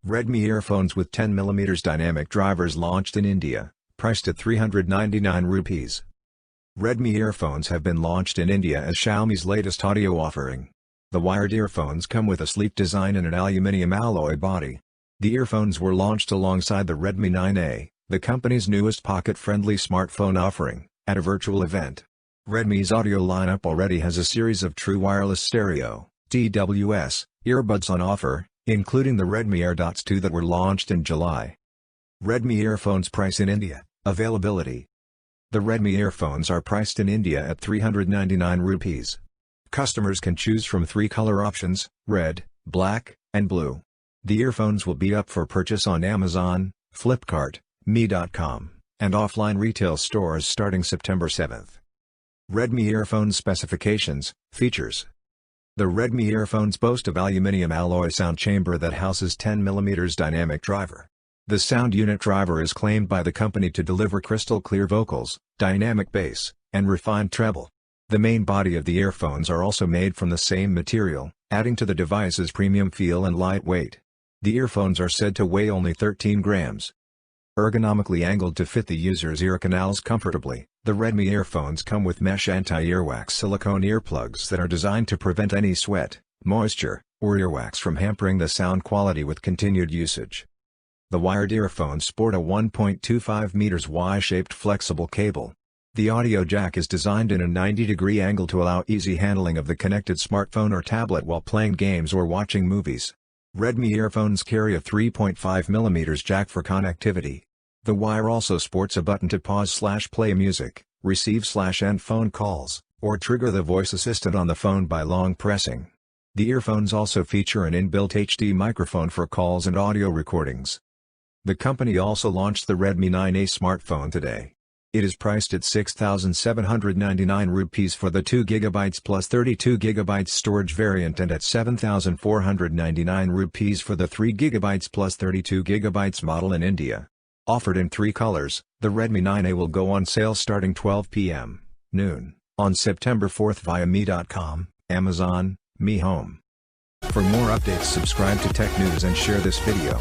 Redmi earphones with 10mm dynamic drivers launched in India, priced at 399 rupees. Redmi earphones have been launched in India as Xiaomi's latest audio offering. The wired earphones come with a sleek design and an aluminium alloy body. The earphones were launched alongside the Redmi 9A, the company's newest pocket-friendly smartphone offering, at a virtual event. Redmi's audio lineup already has a series of true wireless stereo (TWS) earbuds on offer, including the Redmi AirDots 2 that were launched in July. Redmi earphones price in India. Availability. The Redmi earphones are priced in India at 399 rupees. Customers can choose from 3 color options: red, black, and blue. The earphones will be up for purchase on Amazon, Flipkart, Me.com, and offline retail stores starting September 7. Redmi earphones specifications, features. The Redmi earphones boast of aluminium alloy sound chamber that houses 10mm dynamic driver. The sound unit driver is claimed by the company to deliver crystal clear vocals, dynamic bass, and refined treble. The main body of the earphones are also made from the same material, adding to the device's premium feel and lightweight. The earphones are said to weigh only 13 grams. Ergonomically angled to fit the user's ear canals comfortably, the Redmi earphones come with mesh anti-earwax silicone earplugs that are designed to prevent any sweat, moisture, or earwax from hampering the sound quality with continued usage. The wired earphones sport a 1.25 meters Y-shaped flexible cable. The audio jack is designed in a 90-degree angle to allow easy handling of the connected smartphone or tablet while playing games or watching movies. Redmi earphones carry a 3.5mm jack for connectivity. The wire also sports a button to pause/play music, receive/end phone calls, or trigger the voice assistant on the phone by long pressing. The earphones also feature an inbuilt HD microphone for calls and audio recordings. The company also launched the Redmi 9A smartphone today. It is priced at 6,799 rupees for the 2GB plus 32GB storage variant and at 7,499 rupees for the 3GB plus 32GB model in India. Offered in 3 colors, the Redmi 9A will go on sale starting 12 p.m. noon on September 4 via Me.com, Amazon, Me Home. For more updates, subscribe to Tech News and share this video.